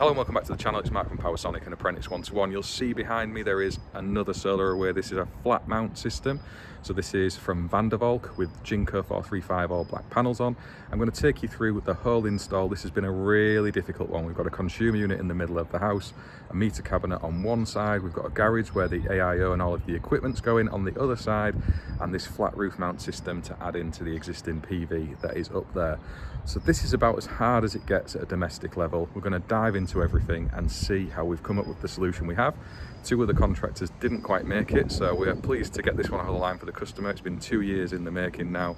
Hello and welcome back to the channel. It's Mark from PowerSonic and Apprentice 1-to-1. You'll see behind me there is another solar array. This is a flat mount system. So this is from Vandervalk with Jinko 435 all black panels on. I'm going to take you through the whole install. This has been a really difficult one. We've got a consumer unit in the middle of the house, a meter cabinet on one side, we've got a garage where the AIO and all of the equipment's going on the other side, and this flat roof mount system to add into the existing PV that is up there. So this is about as hard as it gets at a domestic level. We're going to dive into everything and see how we've come up with the solution we have. Two other contractors didn't quite make it, so we're pleased to get this one over the line for the customer. It's been 2 years in the making now.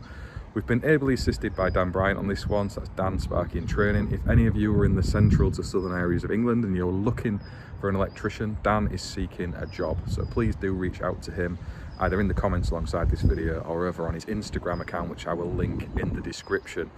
We've been ably assisted by Dan Bryant on this one, so that's Dan Sparky in training. If any of you are in the central to southern areas of England and you're looking for an electrician, Dan is seeking a job, so please do reach out to him either in the comments alongside this video or over on his Instagram account, which I will link in the description.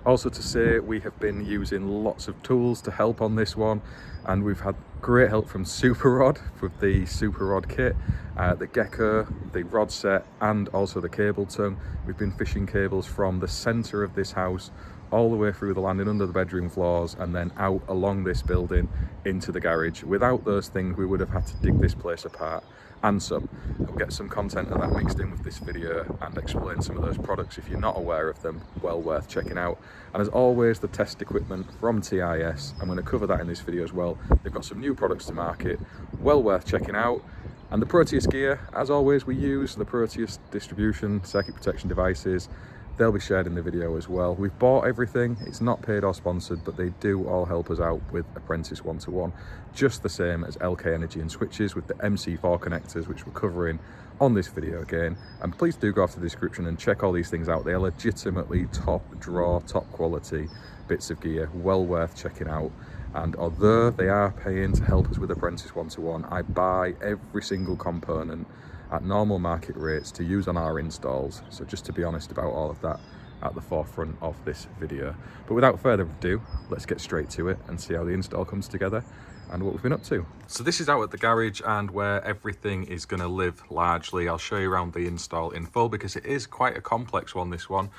Also to say, we have been using lots of tools to help on this one, and we've had great help from Super Rod with the Super Rod kit, the Gecko, the rod set, and also the cable tongue. We've been fishing cables from the centre of this house all the way through the landing under the bedroom floors and then out along this building into the garage. Without those things, we would have had to dig this place apart and some. We'll get some content of that mixed in with this video and explain some of those products. If you're not aware of them, well worth checking out. And as always, the test equipment from TIS, I'm going to cover that in this video as well. They've got some new products to market, well worth checking out. And the Proteus gear, as always, we use the Proteus distribution circuit protection devices. They'll be shared in the video as well. We've bought everything. It's not paid or sponsored, but they do all help us out with Apprentice 1-to-1, just the same as Elkay energy and switches with the MC4 connectors, which we're covering on this video again. And please do go off to the description and check all these things out. They are legitimately top draw, top quality bits of gear, well worth checking out. And although they are paying to help us with Apprentice 1-to-1, I buy every single component at normal market rates to use on our installs. So just to be honest about all of that at the forefront of this video. But without further ado, let's get straight to it and see how the install comes together and what we've been up to. So this is out at the garage and where everything is going to live largely. I'll show you around the install in full because it is quite a complex one, this one.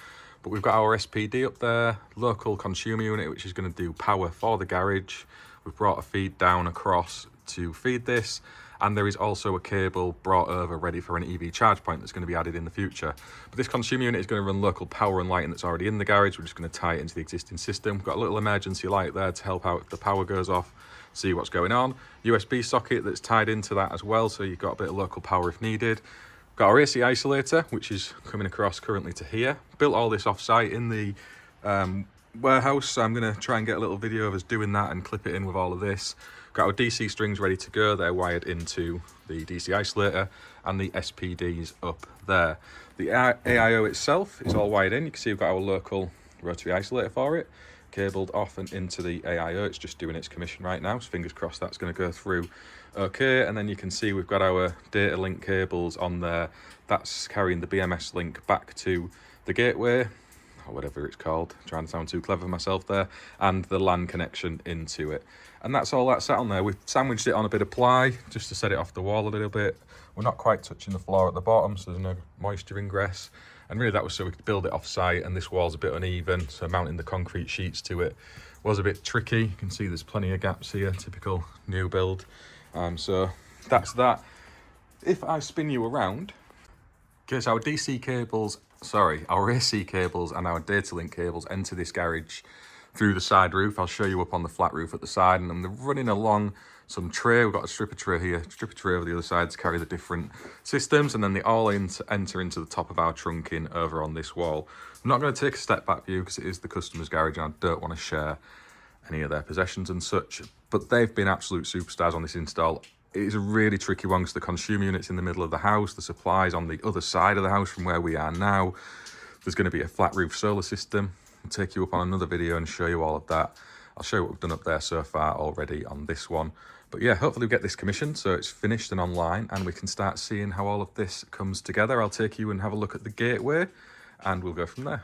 But we've got our SPD up there, local consumer unit, which is going to do power for the garage. We've brought a feed down across to feed this. And there is also a cable brought over ready for an EV charge point that's going to be added in the future. But this consumer unit is going to run local power and lighting that's already in the garage. We're just going to tie it into the existing system. We've got a little emergency light there to help out if the power goes off, see what's going on. USB socket that's tied into that as well, so you've got a bit of local power if needed. Got our AC isolator, which is coming across currently to here. Built all this off-site in the warehouse, so I'm going to try and get a little video of us doing that and clip it in with all of this. Got our DC strings ready to go. They're wired into the DC isolator and the SPD's up there. The AIO itself is all wired in. You can see we've got our local rotary isolator for it, cabled off and into the AIO. It's just doing its commission right now, so fingers crossed that's going to go through okay. And then you can see we've got our data link cables on there. That's carrying the BMS link back to the gateway, or whatever it's called, trying to sound too clever myself there, and the LAN connection into it. And that's all that sat on there. We've sandwiched it on a bit of ply just to set it off the wall a little bit. We're not quite touching the floor at the bottom, so there's no moisture ingress. And really that was so we could build it off site, and this wall's a bit uneven, so mounting the concrete sheets to it was a bit tricky. You can see there's plenty of gaps here, typical new build. So that's that. If I spin you around, okay, so our DC cables, sorry, our AC cables and our data link cables enter this garage through the side roof. I'll show you up on the flat roof at the side, and I'm running along some tray. We've got a stripper tray here, stripper tray over the other side to carry the different systems, and then they all enter into the top of our trunking over on this wall. I'm not going to take a step back view because it is the customer's garage and I don't want to share any of their possessions and such, but they've been absolute superstars on this install. It is a really tricky one because the consumer unit's in the middle of the house, the supply's on the other side of the house from where we are now. There's going to be a flat roof solar system. I'll take you up on another video and show you all of that. I'll show you what we've done up there so far already on this one. But yeah, hopefully we get this commissioned so it's finished and online and we can start seeing how all of this comes together. I'll take you and have a look at the gateway and we'll go from there.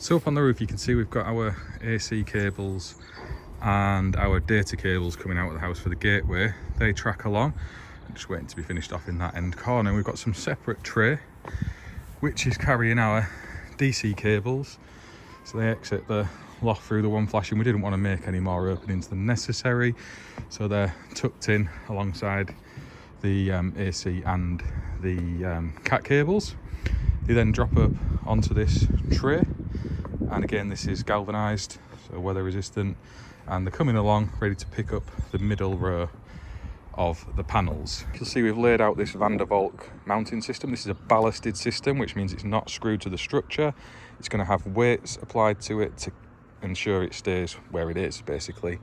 So up on the roof you can see we've got our AC cables and our data cables coming out of the house for the gateway. They track along. I'm just waiting to be finished off in that end corner. We've got some separate tray which is carrying our DC cables, so they exit the loft through the one flashing. We didn't want to make any more openings than necessary, so they're tucked in alongside the AC and the cat cables. They then drop up onto this tray, and again this is galvanized, so weather resistant, and they're coming along ready to pick up the middle row of the panels. You'll see we've laid out this Van der Valk mounting system. This is a ballasted system, which means it's not screwed to the structure. It's going to have weights applied to it to ensure it stays where it is, basically.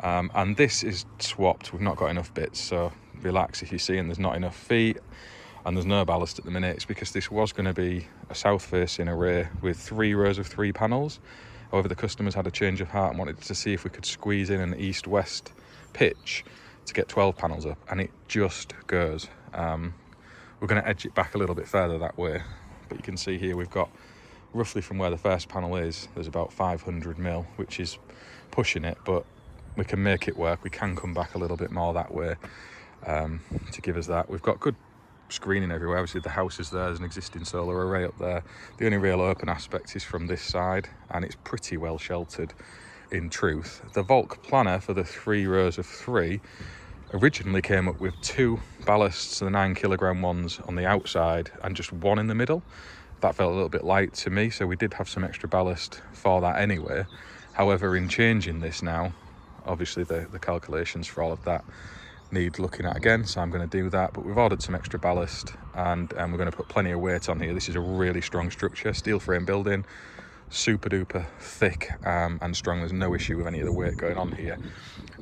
And this is swapped. We've not got enough bits, so relax if you're seeing there's not enough feet and there's no ballast at the minute. It's because this was going to be a south-facing array with 3 rows of 3 panels. However, the customers had a change of heart and wanted to see if we could squeeze in an east-west pitch to get 12 panels up, and it just goes. We're going to edge it back a little bit further that way, but you can see here we've got roughly from where the first panel is, there's about 500 mil, which is pushing it, but we can make it work. We can come back a little bit more that way to give us that. We've got good screening everywhere. Obviously the house is there, there's an existing solar array up there. The only real open aspect is from this side, and it's pretty well sheltered in truth. The Valk planner for the 3 rows of 3 originally came up with 2 ballasts, the 9 kilogram ones on the outside and just 1 in the middle. That felt a little bit light to me, so we did have some extra ballast for that anyway. However, in changing this now, obviously the calculations for all of that need looking at again, so I'm going to do that. But we've ordered some extra ballast, and we're going to put plenty of weight on here. This is a really strong structure, steel frame building, super duper thick and strong. There's no issue with any of the weight going on here.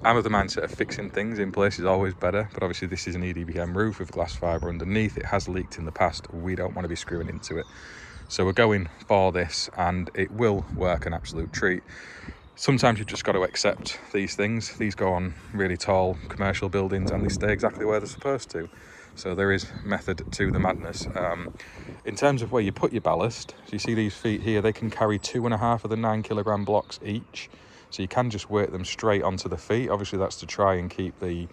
I'm of the mindset of fixing things in place is always better, but obviously this is an EDBM roof with glass fibre underneath. It has leaked in the past. We don't want to be screwing into it, so we're going for this, and it will work an absolute treat. Sometimes you've just got to accept these things. These go on really tall commercial buildings and they stay exactly where they're supposed to. So there is method to the madness. In terms of where you put your ballast, so you see these feet here, they can carry 2.5 of the 9 kilogram blocks each. So you can just weight them straight onto the feet. Obviously that's to try and keep the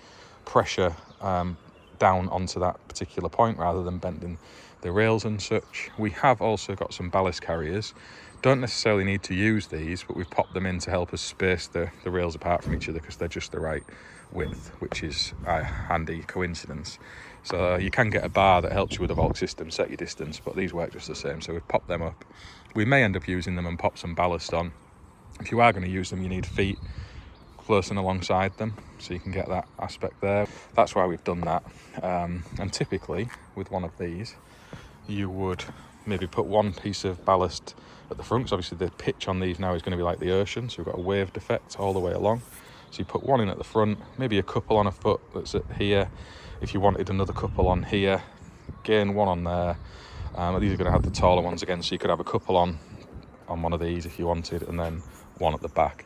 pressure down onto that particular point rather than bending the rails and such. We have also got some ballast carriers. Don't necessarily need to use these, but we've popped them in to help us space the rails apart from each other because they're just the right width, which is a handy coincidence. So you can get a bar that helps you with the Valk system, set your distance, but these work just the same, so we've popped them up. We may end up using them and pop some ballast on. If you are going to use them, you need feet close and alongside them, so you can get that aspect there. That's why we've done that. And typically, with one of these, you would maybe put one piece of ballast at the front, because obviously the pitch on these now is going to be like the ocean, so we've got a waved effect all the way along. So you put one in at the front, maybe a couple on a foot that's at here. If you wanted another couple on here, again, one on there. These are going to have the taller ones again, so you could have a couple on one of these if you wanted, and then one at the back.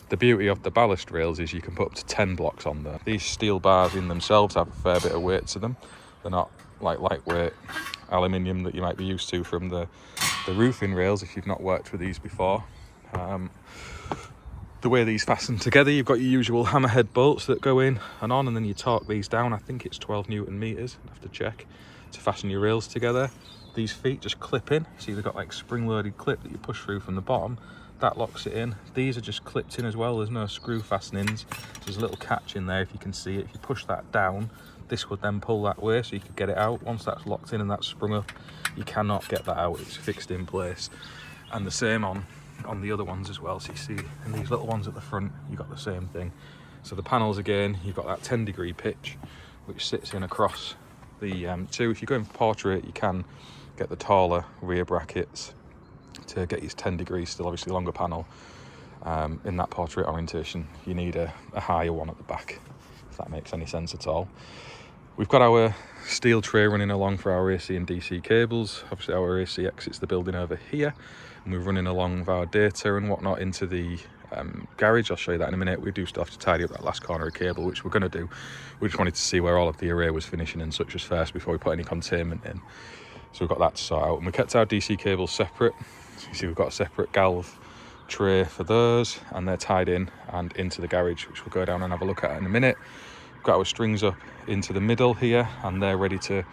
The beauty of the ballast rails is you can put up to 10 blocks on there. These steel bars in themselves have a fair bit of weight to them. They're not like lightweight aluminium that you might be used to from the roofing rails if you've not worked with these before. The way these fasten together, you've got your usual hammerhead bolts that go in and on, and then you torque these down. I think it's 12 Newton meters, I have to check, to fasten your rails together. These feet just clip in, so you've got like spring-loaded clip that you push through from the bottom. That locks it in. These are just clipped in as well. There's no screw fastenings. There's a little catch in there if you can see it. If you push that down, this would then pull that way, so you could get it out. Once that's locked in and that's sprung up, you cannot get that out. It's fixed in place. And the same on the other ones as well. So you see in these little ones at the front, you've got the same thing. So the panels, again, you've got that 10-degree pitch which sits in across the two. If you're going for portrait, you can get the taller rear brackets to get your 10 degrees, still obviously longer panel. In that portrait orientation, you need a higher one at the back, if that makes any sense at all. We've got our steel tray running along for our AC and DC cables. Obviously our AC exits the building over here, and we're running along with our data and whatnot into the garage. I'll show you that in a minute. We do still have to tidy up that last corner of cable, which we're going to do. We just wanted to see where all of the array was finishing and such as first before we put any containment in. So we've got that to sort out, and we kept our DC cables separate. You see we've got a separate galv tray for those, and they're tied in and into the garage, which we'll go down and have a look at in a minute. We've got our strings up into the middle here, and they're ready to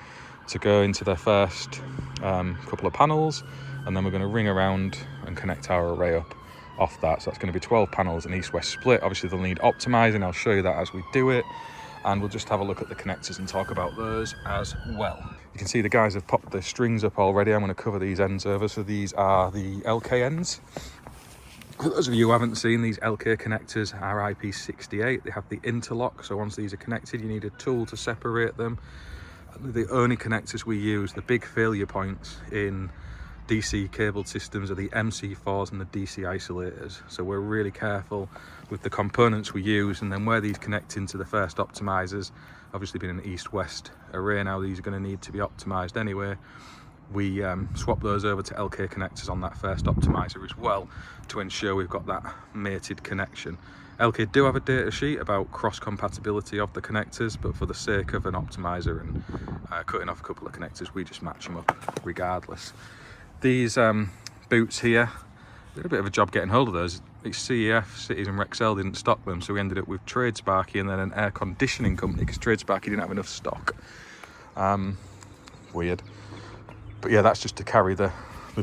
go into their first couple of panels, and then we're going to ring around and connect our array up off that. So that's going to be 12 panels, an east-west split. Obviously they'll need optimizing, I'll show you that as we do it, and we'll just have a look at the connectors and talk about those as well. You can see the guys have popped the strings up already. I'm going to cover these ends over. So these are the Elkay ends. For those of you who haven't seen, these Elkay connectors are IP68. They have the interlock, so once these are connected you need a tool to separate them. The only connectors we use, the big failure points in DC cabled systems, are the MC4s and the DC isolators. So we're really careful with the components we use, and then where these connect into the first optimizers, obviously being an east-west array now, these are going to need to be optimized anyway. We swap those over to Elkay connectors on that first optimizer as well, to ensure we've got that mated connection. Elkay do have a data sheet about cross compatibility of the connectors, but for the sake of an optimizer and cutting off a couple of connectors, we just match them up regardless. These boots here, did a bit of a job getting hold of those. CEF, Cities and Rexel didn't stock them, so we ended up with Tradesparky and then an air conditioning company, because Tradesparky didn't have enough stock. Weird. But yeah, that's just to carry the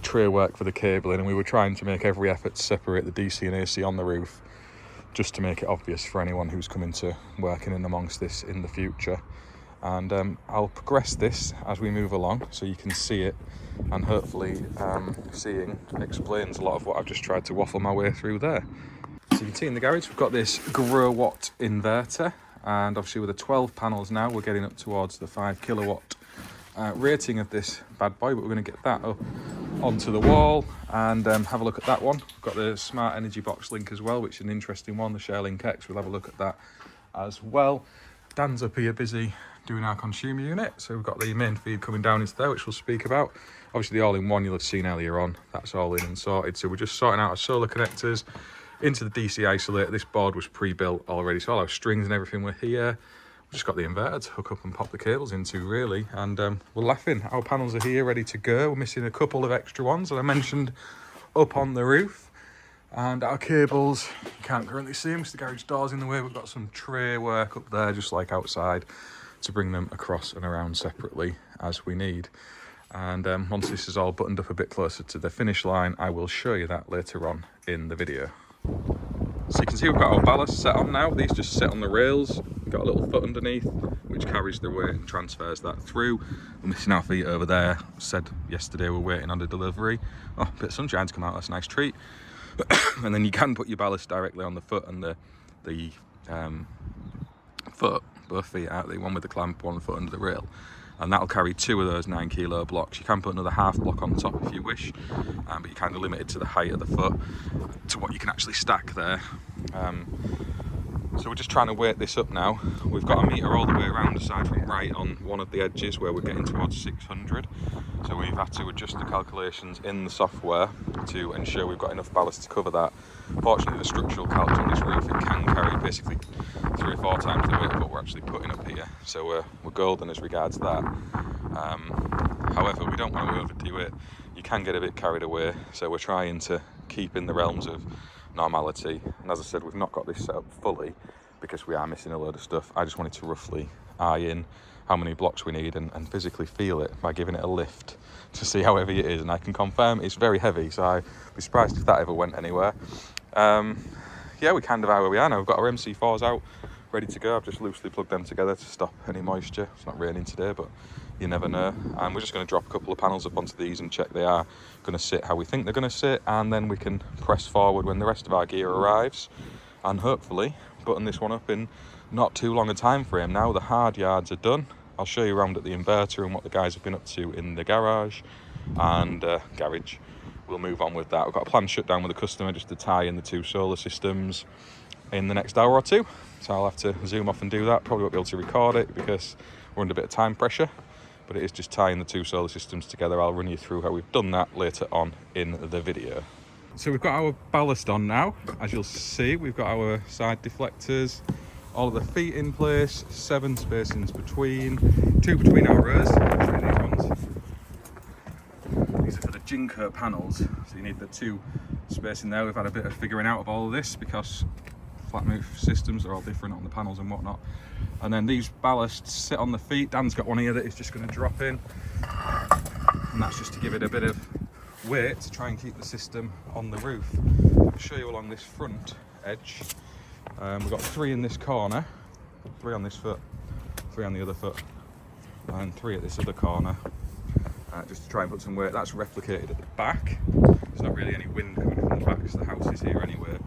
tray work for the cabling, and we were trying to make every effort to separate the DC and AC on the roof, just to make it obvious for anyone who's coming to working in amongst this in the future. And I'll progress this as we move along so you can see it, and hopefully seeing explains a lot of what I've just tried to waffle my way through there. So you can see in the garage we've got this grow watt inverter, and obviously with the 12 panels now we're getting up towards the 5 kilowatt rating of this bad boy, but we're going to get that up onto the wall and have a look at that one. We've got the smart energy box link as well, which is an interesting one, the ShareLink X. We'll have a look at that as well. Dan's up here busy doing our consumer unit, so we've got the main feed coming down into there, which we'll speak about. Obviously the all-in-one you'll have seen earlier on, that's all in and sorted. So we're just sorting out our solar connectors into the DC isolator. This board was pre-built already, so all our strings and everything were here. We've just got the inverter to hook up and pop the cables into, really, and we're laughing. Our panels are here ready to go. We're missing a couple of extra ones that I mentioned up on the roof, and our cables, you can't currently see them because the garage door's in the way. We've got some tray work up there, just like outside, to bring them across and around separately as we need. And once this is all buttoned up a bit closer to the finish line, I will show you that later on in the video. So you can see we've got our ballast set on now. These just sit on the rails. We've got a little foot underneath which carries the weight and transfers that through. We're missing our feet over there. Said yesterday we're waiting on the delivery. Oh, a bit of sunshine to come out, that's a nice treat. And then you can put your ballast directly on the foot and the foot, both feet out, the one with the clamp, one foot under the rail. And that'll carry 2 of those 9 kilo blocks. You can put another half block on top if you wish, but you're kind of limited to the height of the foot, to what you can actually stack there. So we're just trying to weight this up now. We've got a meter all the way around, aside from right on one of the edges where we're getting towards 600. So we've had to adjust the calculations in the software to ensure we've got enough ballast to cover that. Fortunately, the structural couch on this roof, it can carry basically 3 or 4 times the weight of what we're actually putting up here. So we're golden as regards that. However, we don't want to overdo it. You can get a bit carried away, so we're trying to keep in the realms of normality. And as I said, we've not got this set up fully because we are missing a load of stuff. I just wanted to roughly eye in how many blocks we need and physically feel it by giving it a lift to see how heavy it is. And I can confirm it's very heavy, so I'd be surprised if that ever went anywhere. Yeah, we kind of are where we are now. We've got our MC4s out, ready to go. I've just loosely plugged them together to stop any moisture. It's not raining today, but you never know. And we're just going to drop a couple of panels up onto these and check they are going to sit how we think they're going to sit, and then we can press forward when the rest of our gear arrives and hopefully button this one up in not too long a time frame. Now the hard yards are done. I'll show you around at the inverter and what the guys have been up to in the garage and garage. We'll move on with that. We've got a planned shutdown with the customer just to tie in the 2 solar systems in the next hour or 2. So I'll have to zoom off and do that. Probably won't be able to record it because we're under a bit of time pressure, but it is just tying the 2 solar systems together. I'll run you through how we've done that later on in the video. So we've got our ballast on now. As you'll see, we've got our side deflectors, all of the feet in place, 7 spacings between, 2 between our rows. These are for the Jinko panels, so you need the 2 space in there. We've had a bit of figuring out of all of this because flat roof systems are all different on the panels and whatnot. And then these ballasts sit on the feet. Dan's got one here that is just going to drop in, and that's just to give it a bit of weight to try and keep the system on the roof. I'll show you along this front edge. We've got 3 in this corner, 3 on this foot, 3 on the other foot, and 3 at this other corner, just to try and put some weight. That's replicated at the back. There's not really any wind coming from the back because the house is here anyway,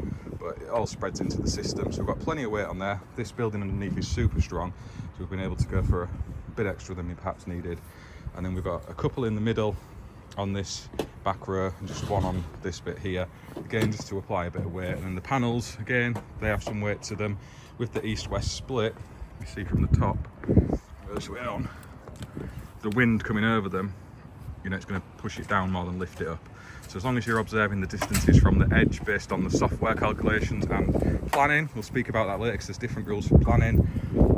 but it all spreads into the system, so we've got plenty of weight on there. This building underneath is super strong, so we've been able to go for a bit extra than we perhaps needed. And then we've got a couple in the middle on this back row and just 1 on this bit here, again just to apply a bit of weight. And then the panels, again, they have some weight to them. With the east-west split, you see from the top, this way on, the wind coming over them, you know, it's going to push it down more than lift it up. So as long as you're observing the distances from the edge based on the software calculations and planning, we'll speak about that later because there's different rules for planning,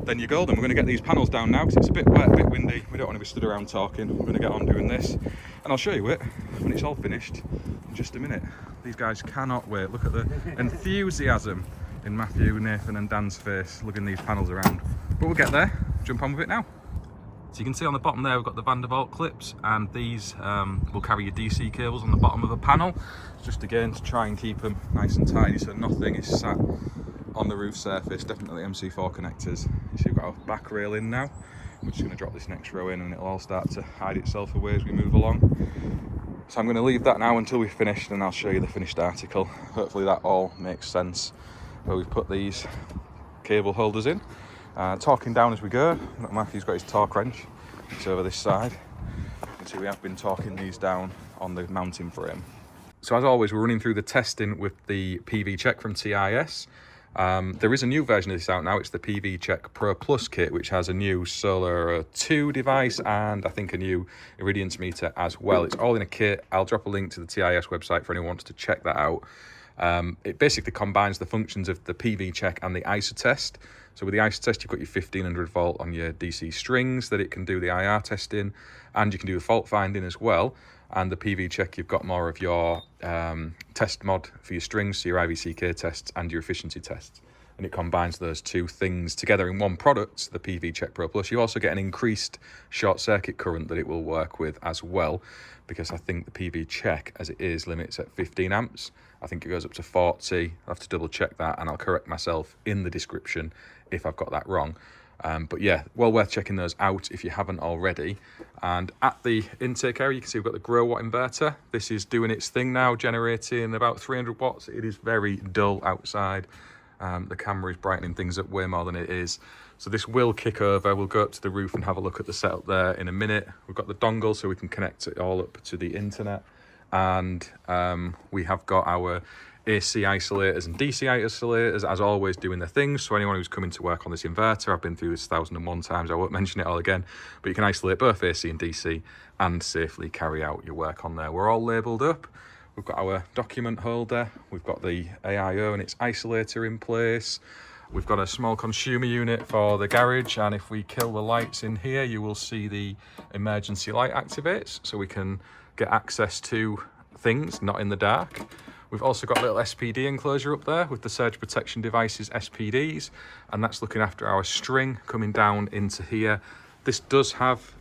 then you're golden. We're going to get these panels down now because it's a bit wet, a bit windy. We don't want to be stood around talking. We're going to get on doing this, and I'll show you it when it's all finished in just a minute. These guys cannot wait. Look at the enthusiasm in Matthew, Nathan and Dan's face lugging these panels around. But we'll get there. Jump on with it now. So you can see on the bottom there we've got the Vandervolt clips, and these will carry your DC cables on the bottom of a panel, just again to try and keep them nice and tidy so nothing is sat on the roof surface. Definitely MC4 connectors. You see we've got our back rail in now. We're just going to drop this next row in and it'll all start to hide itself away as we move along. So I'm going to leave that now until we've finished, and I'll show you the finished article. Hopefully that all makes sense where we've put these cable holders in. Torquing down as we go. Matthew's got his torque wrench. It's over this side. You can see we have been torquing these down on the mounting frame. So as always, we're running through the testing with the PV Check from TIS. There is a new version of this out now. It's the PV Check Pro Plus kit, which has a new Solar 2 device and I think a new irradiance meter as well. It's all in a kit. I'll drop a link to the TIS website for anyone who wants to check that out. It basically combines the functions of the PV Check and the ISO test. So with the ISO test, you've got your 1500 volt on your DC strings that it can do the IR testing, and you can do the fault finding as well. And the PV Check, you've got more of your test mod for your strings, so your IVCK tests and your efficiency tests. And it combines those 2 things together in one product, the PV Check Pro Plus. You also get an increased short circuit current that it will work with as well, because I think the PV Check, as it is, limits at 15 amps. I think it goes up to 40. I'll have to double check that, and I'll correct myself in the description if I've got that wrong. But yeah, well worth checking those out if you haven't already. And at the intake area, you can see we've got the grow watt inverter. This is doing its thing now, generating about 300 watts. It is very dull outside. The camera is brightening things up way more than it is. So this will kick over. We'll go up to the roof and have a look at the setup there in a minute. We've got the dongle so we can connect it all up to the internet. And we have got our AC isolators and DC isolators, as always, doing their things. So anyone who's coming to work on this inverter, I've been through this 1001 times, I won't mention it all again, but you can isolate both AC and DC and safely carry out your work on there. We're all labelled up. We've got our document holder, we've got the AIO and its isolator in place. We've got a small consumer unit for the garage, and if we kill the lights in here, you will see the emergency light activates, so we can get access to things, not in the dark. We've also got a little SPD enclosure up there with the surge protection devices, SPDs, and that's looking after our string coming down into here. This does have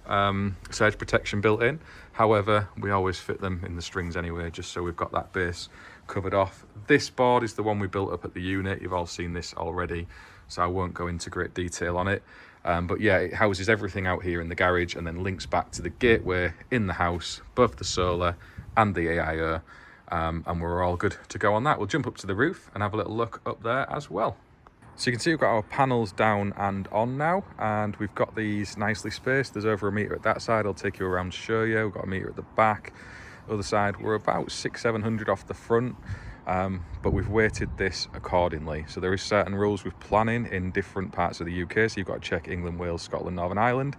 surge protection built in. However, we always fit them in the strings anyway, just so we've got that base covered off. This board is the one we built up at the unit. You've all seen this already, so I won't go into great detail on it. But yeah, it houses everything out here in the garage and then links back to the gateway in the house, both the solar and the AIO. And we're all good to go on that. We'll jump up to the roof and have a little look up there as well. So you can see we've got our panels down and on now, and we've got these nicely spaced. There's over a metre at that side. I'll take you around to show you. We've got a metre at the back. Other side, we're about 600-700 off the front, but we've weighted this accordingly. So there is certain rules with planning in different parts of the UK. So you've got to check England, Wales, Scotland, Northern Ireland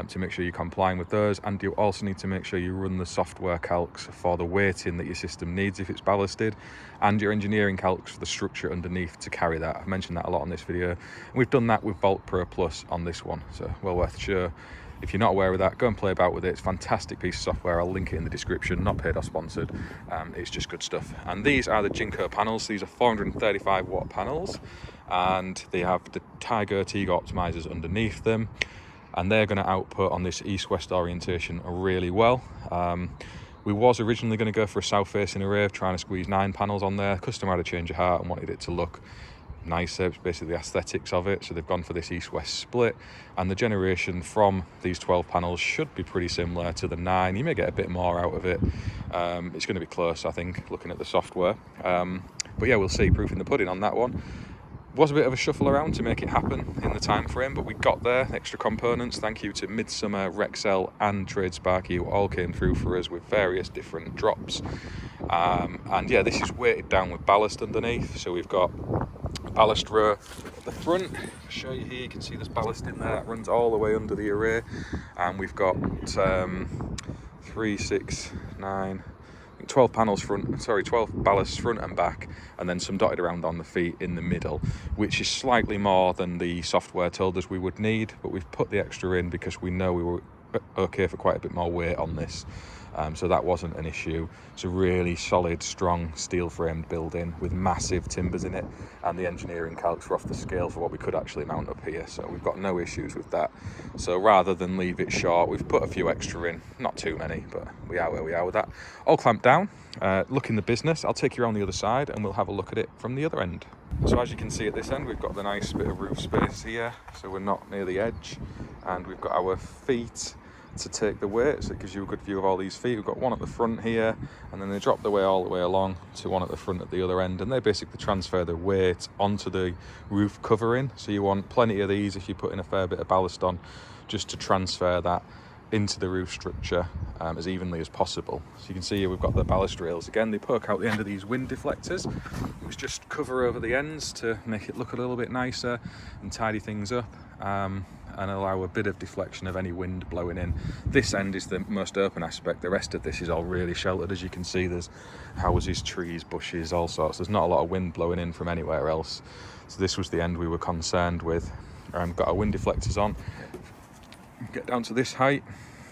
to make sure you're complying with those. And you also need to make sure you run the software calcs for the weighting that your system needs if it's ballasted, and your engineering calcs for the structure underneath to carry that. I've mentioned that a lot on this video. And we've done that with Volt Pro Plus on this one, so well worth a show. If you're not aware of that, go and play about with it. It's a fantastic piece of software. I'll link it in the description, not paid or sponsored. It's just good stuff. And these are the Jinko panels. These are 435 watt panels, and they have the Tiger optimizers underneath them, and they're going to output on this east-west orientation really well. We was originally going to go for a south-facing array, trying to squeeze 9 panels on there. Customer had a change of heart and wanted it to look nicer. It's basically the aesthetics of it, so they've gone for this east-west split, and the generation from these 12 panels should be pretty similar to the 9. You may get a bit more out of it. It's going to be close, I think, looking at the software. But yeah, we'll see. Proof in the pudding on that one. Was a bit of a shuffle around to make it happen in the time frame, but we got there. Extra components, thank you to Midsummer, Rexel and TradeSparky, who all came through for us with various different drops. And yeah, this is weighted down with ballast underneath, so we've got a ballast row at the front. I'll show you here, you can see there's ballast in there that runs all the way under the array, and we've got 3, 6, 9, 12 panels front, 12 ballasts front and back, and then some dotted around on the feet in the middle, which is slightly more than the software told us we would need, but we've put the extra in because we know we were okay for quite a bit more weight on this. So that wasn't an issue. It's a really solid, strong, steel-framed building with massive timbers in it, and the engineering calcs were off the scale for what we could actually mount up here, so we've got no issues with that. So rather than leave it short, we've put a few extra in, not too many, but we are where we are with that. All clamped down. Look in the business. I'll take you around the other side and we'll have a look at it from the other end. So as you can see at this end, we've got the nice bit of roof space here, so we're not near the edge, and we've got our feet to take the weight, so it gives you a good view of all these feet. We've got one at the front here, and then they drop the weight all the way along to one at the front at the other end, and they basically transfer the weight onto the roof covering. So you want plenty of these if you're putting a fair bit of ballast on, just to transfer that into the roof structure as evenly as possible. So you can see here we've got the ballast rails again. They poke out the end of these wind deflectors, which just cover over the ends to make it look a little bit nicer and tidy things up, and allow a bit of deflection of any wind blowing in. This end is the most open aspect. The rest of this is all really sheltered. As you can see, there's houses, trees, bushes, all sorts. There's not a lot of wind blowing in from anywhere else. So this was the end we were concerned with. Got our wind deflectors on. Get down to this height,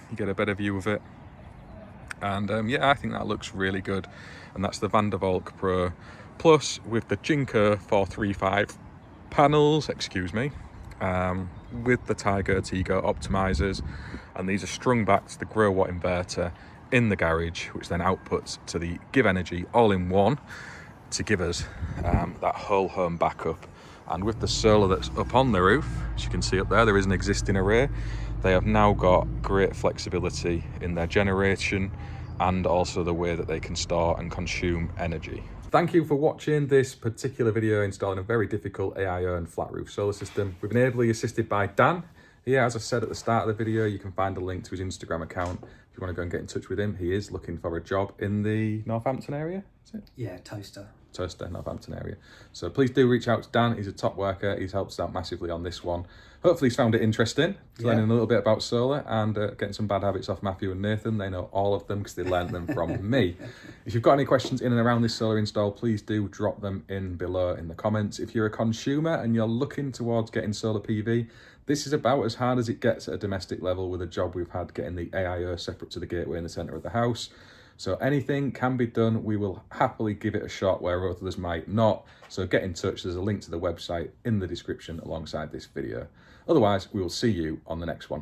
you get a better view of it. And yeah, I think that looks really good. And that's the Vandervalk Pro Plus with the Jinko 435 panels, with the Tiger optimizers, and these are strung back to the grow watt inverter in the garage, which then outputs to the GivEnergy all-in-one to give us that whole home backup. And with the solar that's up on the roof, as you can see up there is an existing array. They have now got great flexibility in their generation and also the way that they can store and consume energy. Thank you for watching this particular video installing a very difficult AIO and flat roof solar system. We've been ably assisted by Dan. Yeah, as I said at the start of the video, you can find a link to his Instagram account if you want to go and get in touch with him. He is looking for a job in the Northampton area, is it? Yeah, Toaster, Northampton area. So please do reach out to Dan. He's a top worker. He's helped us out massively on this one. Hopefully he's found it interesting, learning a little bit about solar and getting some bad habits off Matthew and Nathan. They know all of them because they learned them from me. If you've got any questions in and around this solar install, please do drop them in below in the comments. If you're a consumer and you're looking towards getting solar PV, this is about as hard as it gets at a domestic level with a job we've had getting the AIO separate to the gateway in the centre of the house. So anything can be done. We will happily give it a shot where others might not. So get in touch. There's a link to the website in the description alongside this video. Otherwise, we will see you on the next one.